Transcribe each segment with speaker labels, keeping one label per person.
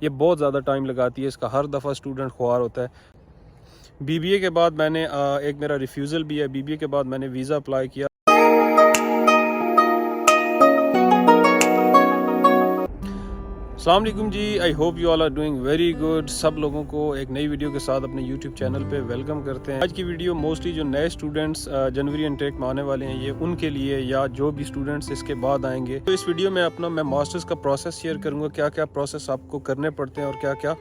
Speaker 1: ये बहुत ज़्यादा टाइम लगाती है, इसका हर दफ़ा स्टूडेंट ख्वार होता है। बीबीए के बाद मैंने एक मेरा रिफ्यूज़ल भी है। बीबीए के बाद मैंने वीज़ा अप्लाई किया। अस्सलाम वालेकुम जी, I hope you all are doing very good. सब लोगों को एक नई वीडियो के साथ अपने यूट्यूब चैनल पे वेलकम करते हैं। आज की वीडियो मोस्टली जो नए स्टूडेंट्स जनवरी इनटेक में आने वाले हैं, ये उनके लिए, या जो भी स्टूडेंट्स इसके बाद आएंगे। तो इस वीडियो में मैं मास्टर्स का प्रोसेस शेयर करूँगा, क्या क्या प्रोसेस आपको करने पड़ते हैं और क्या क्या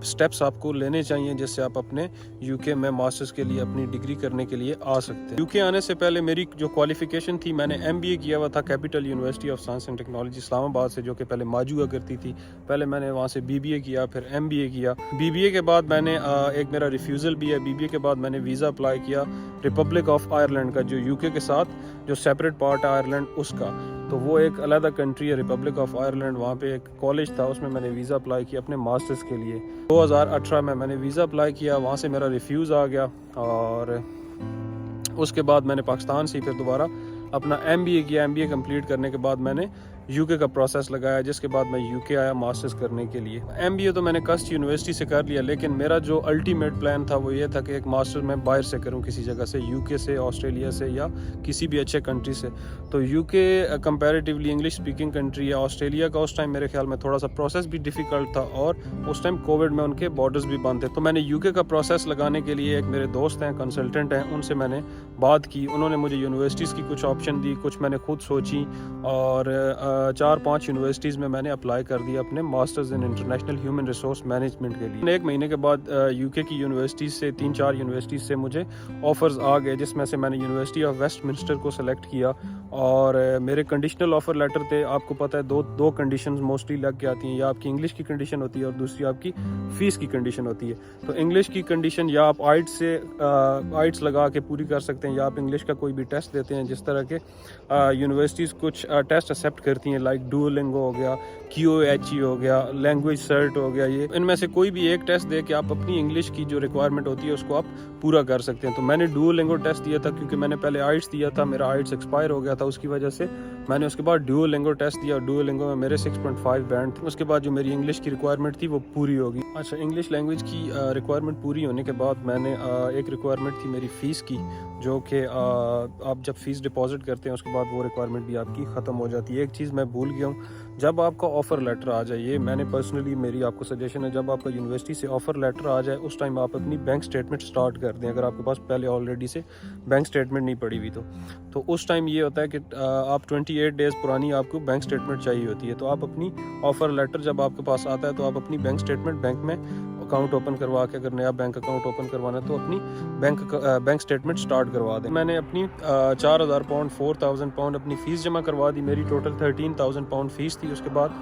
Speaker 1: स्टेप्स आपको लेने चाहिए जिससे आप अपने यूके में मास्टर्स के लिए अपनी डिग्री करने के लिए आ सकते हैं। यूके आने से पहले मेरी जो क्वालिफिकेशन थी, मैंने MBA किया हुआ था capital university of science and technology Islamabad से, जो कि पहले माजू हुआ करती थी। पहले मैंने वहाँ से BBA किया, फिर MBA किया। BBA के बाद मैंने एक मेरा रिफ्यूज़ल भी है। BBA के बाद मैंने वीज़ा अप्लाई किया रिपब्लिक ऑफ आयरलैंड का, जो यूके के साथ जो सेपरेट पार्ट है आयरलैंड उसका, तो वो एक अलग कंट्री है रिपब्लिक ऑफ आयरलैंड। वहाँ पे एक कॉलेज था, उसमें मैंने वीज़ा अप्लाई किया अपने मास्टर्स के लिए। 2018 में मैंने वीज़ा अप्लाई किया, वहाँ से मेरा रिफ्यूज़ आ गया और उसके बाद मैंने पाकिस्तान से फिर दोबारा अपना MBA किया। MBA कंप्लीट करने के बाद मैंने यूके का प्रोसेस लगाया, जिसके बाद मैं यूके आया मास्टर्स करने के लिए। MBA तो मैंने कस्ट यूनिवर्सिटी से कर लिया, लेकिन मेरा जो अल्टीमेट प्लान था वो ये था कि एक मास्टर मैं बाहर से करूं, किसी जगह से, यूके से, ऑस्ट्रेलिया से, या किसी भी अच्छे कंट्री से। तो UK comparatively English speaking country है। ऑस्ट्रेलिया का उस टाइम मेरे ख्याल में थोड़ा सा प्रोसेस भी डिफ़िकल्ट था और उस टाइम कोविड में उनके बॉर्डर्स भी बंद थे। तो मैंने यूके का प्रोसेस लगाने के लिए, एक मेरे दोस्त हैं, कंसल्टेंट हैं, उनसे मैंने बात की। उन्होंने मुझे यूनिवर्सिटीज़ की कुछ ऑप्शन दी, कुछ मैंने खुद सोची और 4-5 यूनिवर्सिटीज़ में मैंने अप्लाई कर दिया अपने masters in international human resource management के लिए। 1 महीने के बाद यूके की यूनिवर्सिटीज़ से 3-4 यूनिवर्सिटीज़ से मुझे ऑफ़र्स आ गए, जिसमें से मैंने यूनिवर्सिटी ऑफ वेस्टमिंस्टर को सेलेक्ट किया। और मेरे कंडीशनल ऑफ़र लेटर थे। आपको पता है दो कंडीशंस मोस्टली लग के आती हैं, या आपकी इंग्लिश की कंडीशन होती है और दूसरी आपकी फ़ीस की कंडीशन होती है। तो इंग्लिश की कंडीशन या आप आइट्स लगा के पूरी कर सकते हैं, या आप इंग्लिश का कोई भी टेस्ट देते हैं। जिस तरह के यूनिवर्सिटीज़ कुछ टेस्ट एक्सेप्ट करती हैं, लाइक डुओलिंगो हो गया, QOHE हो गया, लैंग्वेज सर्ट हो गया, ये इनमें से कोई भी एक टेस्ट दे के आप अपनी इंग्लिश की जो रिक्वायरमेंट होती है उसको आप पूरा कर सकते हैं। तो मैंने डुओलिंगो टेस्ट दिया था, क्योंकि मैंने पहले आइट्स दिया था, मेरा आइट्स एक्सपायर हो गया था, उसकी वजह से मैंने उसके बाद डुओलिंगो टेस्ट दिया। डुओलिंगो में मेरे 6.5 बैंड थे। उसके बाद जो मेरी इंग्लिश की रिक्वायरमेंट थी वो पूरी होगी। अच्छा, इंग्लिश लैंग्वेज की रिक्वायरमेंट पूरी होने के बाद मैंने एक रिक्वायरमेंट थी मेरी फ़ीस की, जो कि आप जब फ़ीस डिपॉजिट करते हैं उसके बाद वो रिक्वायरमेंट भी आपकी ख़त्म हो जाती है। एक चीज़ मैं भूल गया हूँ, जब आपका ऑफ़र लेटर आ जाए, ये मैंने पर्सनली, मेरी आपको सजेशन है, जब आपका यूनिवर्सिटी से ऑफ़र लेटर आ जाए उस टाइम आप अपनी बैंक स्टेटमेंट स्टार्ट कर दें, अगर आपके पास पहले ऑलरेडी से बैंक स्टेटमेंट नहीं पड़ी हुई तो उस टाइम ये होता है कि आप 28 डेज़ पुरानी आपको बैंक स्टेटमेंट चाहिए होती है। तो आप अपनी ऑफ़र लेटर जब आपके पास आता है तो आप अपनी बैंक स्टेटमेंट, बैंक में अकाउंट ओपन करवा के, अगर नया बैंक अकाउंट ओपन करवाना है तो अपनी बैंक स्टेटमेंट स्टार्ट करवा दें। मैंने अपनी 4,000 पाउंड, 4,000 पाउंड अपनी फ़ीस जमा करवा दी। मेरी टोटल 13,000 पाउंड फ़ीस थी। उसके बाद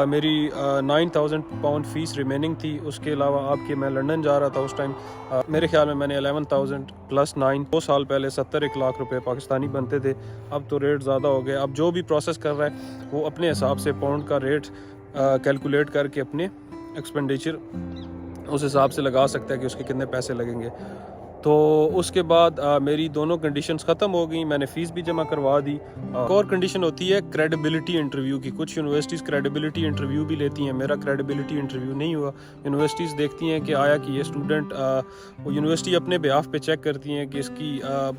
Speaker 1: मेरी 9,000 पाउंड फ़ीस रिमेनिंग थी। उसके अलावा आपके मैं लंदन जा रहा था उस टाइम, मेरे ख्याल में मैंने 11,000 प्लस 9, 2 साल पहले 70 लाख रुपए पाकिस्तानी बनते थे। अब तो रेट ज़्यादा हो गए। अब जो भी प्रोसेस कर रहा है वो अपने हिसाब से पाउंड का रेट कैलकुलेट करके अपने एक्सपेंडिचर उस हिसाब से लगा सकता है कि उसके कितने पैसे लगेंगे। तो उसके बाद मेरी दोनों कंडीशंस ख़त्म हो गई, मैंने फ़ीस भी जमा करवा दी। एक और कंडीशन होती है क्रेडिबिलिटी इंटरव्यू की। कुछ यूनिवर्सिटीज़ क्रेडिबिलिटी इंटरव्यू भी लेती हैं, मेरा क्रेडिबिलिटी इंटरव्यू नहीं हुआ। यूनिवर्सिटीज़ देखती हैं कि आया कि ये स्टूडेंट, वो यूनिवर्सिटी अपने बिहाफ पे चेक करती हैं कि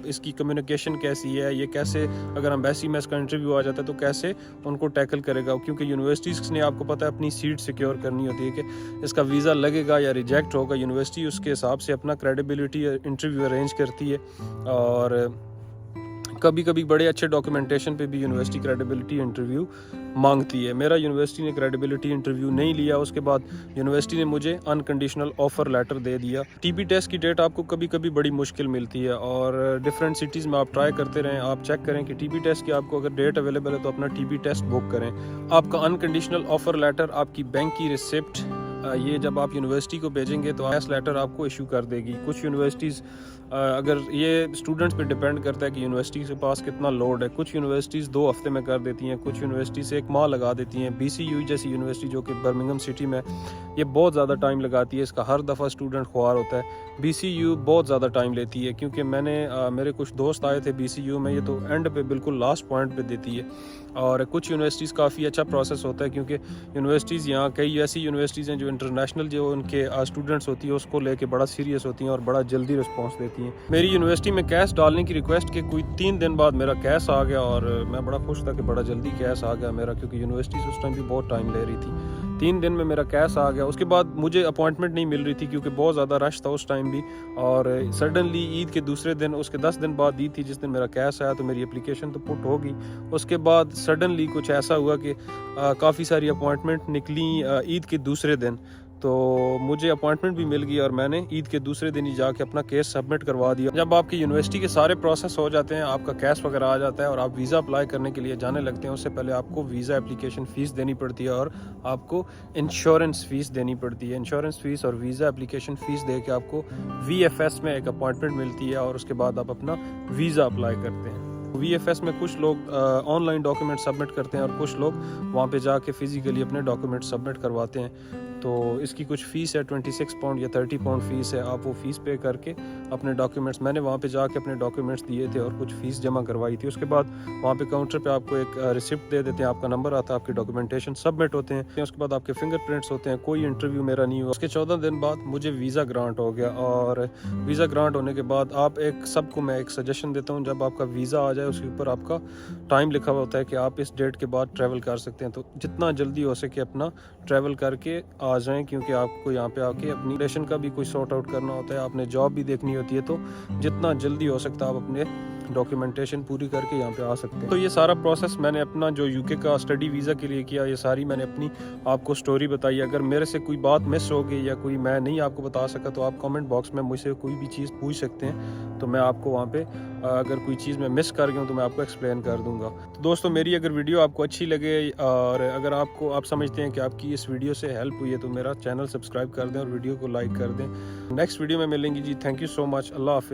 Speaker 1: इसकी कम्युनिकेशन कैसी है, ये कैसे, अगर एम्बेसी में इसका इंटरव्यू आ जाता है तो कैसे उनको टैकल करेगा। क्योंकि यूनिवर्सिटीज़ ने, आपको पता है, अपनी सीट सिक्योर करनी होती है कि इसका वीज़ा लगेगा या रिजेक्ट होगा। यूनिवर्सिटी उसके हिसाब से अपना क्रेडिबिलिटी इंटरव्यू अरेंज करती है। और कभी कभी बड़े अच्छे डॉक्यूमेंटेशन पे भी यूनिवर्सिटी क्रेडिबिलिटी इंटरव्यू मांगती है। मेरा यूनिवर्सिटी ने क्रेडिबिलिटी इंटरव्यू नहीं लिया। उसके बाद यूनिवर्सिटी ने मुझे अनकंडीशनल ऑफ़र लेटर दे दिया। TB टेस्ट की डेट आपको कभी कभी बड़ी मुश्किल मिलती है, और डिफरेंट सिटीज़ में आप ट्राई करते रहें। आप चेक करें कि TB टेस्ट की आपको अगर डेट अवेलेबल है तो अपना TB टेस्ट बुक करें। आपका अनकंडीशनल ऑफ़र लेटर, आपकी बैंक की रिसिप्ट ये जब आप यूनिवर्सिटी को भेजेंगे तो आईएस लेटर आपको इशू कर देगी। कुछ यूनिवर्सिटीज़ अगर ये स्टूडेंट्स पे डिपेंड करता है कि यूनिवर्सिटी के पास कितना लोड है। कुछ यूनिवर्सिटीज़ 2 हफ्ते में कर देती हैं, कुछ यूनिवर्सिटीज़ 1 माह लगा देती हैं। BCU जैसी यूनिवर्सिटी जो कि बर्मिंघम सिटी में, ये बहुत ज़्यादा टाइम लगाती है, इसका हर दफ़ा स्टूडेंट ख्वार होता है। BCU बहुत ज़्यादा टाइम लेती है, क्योंकि मेरे कुछ दोस्त आए थे BCU में, ये तो एंड पे बिल्कुल लास्ट पॉइंट पे देती है। और कुछ यूनिवर्सिटीज़ काफ़ी अच्छा प्रोसेस होता है, क्योंकि यूनिवर्सिटीज़ यहाँ कई ऐसी यूनिवर्सिटीज़ हैं जो इंटरनेशनल जो उनके स्टूडेंट्स होती है उसको लेके बड़ा सीरियस होती हैं और बड़ा जल्दी रिस्पांस देती हैं। मेरी यूनिवर्सिटी में कैश डालने की रिक्वेस्ट के कोई 3 दिन बाद मेरा कैश आ गया और मैं बड़ा खुश था कि बड़ा जल्दी कैश आ गया मेरा, क्योंकि यूनिवर्सिटी उस टाइम भी बहुत टाइम ले रही थी। 3 दिन में मेरा कैश आ गया। उसके बाद मुझे अपॉइंटमेंट नहीं मिल रही थी, क्योंकि बहुत ज़्यादा रश था उस टाइम भी। और सडनली ईद के दूसरे दिन, उसके 10 दिन बाद ईद थी जिस दिन मेरा कैश आया, तो मेरी एप्लीकेशन तो पुट होगी। उसके बाद सडनली कुछ ऐसा हुआ कि काफ़ी सारी अपॉइंटमेंट निकली ईद के दूसरे दिन, तो मुझे अपॉइंटमेंट भी मिल गई और मैंने ईद के दूसरे दिन ही जाके अपना केस सबमिट करवा दिया। जब आपकी यूनिवर्सिटी के सारे प्रोसेस हो जाते हैं, आपका कैश वगैरह आ जाता है और आप वीज़ा अप्लाई करने के लिए जाने लगते हैं, उससे पहले आपको वीज़ा एप्लीकेशन फ़ीस देनी पड़ती है और आपको इंश्योरेंस फ़ीस देनी पड़ती है। इंश्योरेंस फ़ीस और वीज़ा एप्लीकेशन फ़ीस दे के आपको VFS में एक अपॉइंटमेंट मिलती है और उसके बाद आप अपना वीज़ा अप्लाई करते हैं। VFS में कुछ लोग ऑनलाइन डॉक्यूमेंट सबमिट करते हैं और कुछ लोग वहाँ पे जाके फ़िज़िकली अपने डॉक्यूमेंट सबमिट करवाते हैं। तो इसकी कुछ फ़ीस है, 26 पाउंड या 30 पाउंड फ़ीस है। आप वो फ़ीस पे करके अपने डॉक्यूमेंट्स, मैंने वहाँ पे जाके अपने डॉक्यूमेंट्स दिए थे और कुछ फ़ीस जमा करवाई थी। उसके बाद वहाँ पे काउंटर पे आपको एक रिसिप्ट दे देते हैं, आपका नंबर आता है, आपके डॉक्यूमेंटेशन सबमिट होते हैं। उसके बाद आपके फिंगरप्रिंट्स होते हैं। कोई इंटरव्यू मेरा नहीं हुआ। उसके 14 दिन बाद मुझे वीज़ा ग्रांट हो गया और वीज़ा ग्रांट होने के बाद आप सबको मैं एक सजेशन देता हूँ, जब आपका वीज़ा आ जाए उसके ऊपर आपका टाइम लिखा हुआ होता है कि आप इस डेट के बाद ट्रैवल कर सकते हैं, तो जितना जल्दी हो सके अपना ट्रैवल करके आ जाएं, क्योंकि आपको यहाँ पे आके अपनी रिलेशन का भी कोई सॉर्ट आउट करना होता है, आपने जॉब भी देखनी होती है, तो जितना जल्दी हो सकता है आप अपने डॉक्यूमेंटेशन पूरी करके यहाँ पे आ सकते हैं। तो ये सारा प्रोसेस मैंने अपना जो UK का स्टडी वीज़ा के लिए किया, ये सारी मैंने अपनी आपको स्टोरी बताई। अगर मेरे से कोई बात मिस हो गई या कोई मैं नहीं आपको बता सका तो आप कमेंट बॉक्स में मुझसे कोई भी चीज़ पूछ सकते हैं, तो मैं आपको वहाँ पे अगर कोई चीज़ मैं मिस कर गया हूँ तो मैं आपको एक्सप्लेन कर दूँगा। तो दोस्तों, मेरी अगर वीडियो आपको अच्छी लगे और अगर आप समझते हैं कि आपकी इस वीडियो से हेल्प हुई है तो मेरा चैनल सब्सक्राइब कर दें और वीडियो को लाइक कर दें। नेक्स्ट वीडियो में मिलेंगे जी। Thank you so much. अल्लाह हाफ़िज़।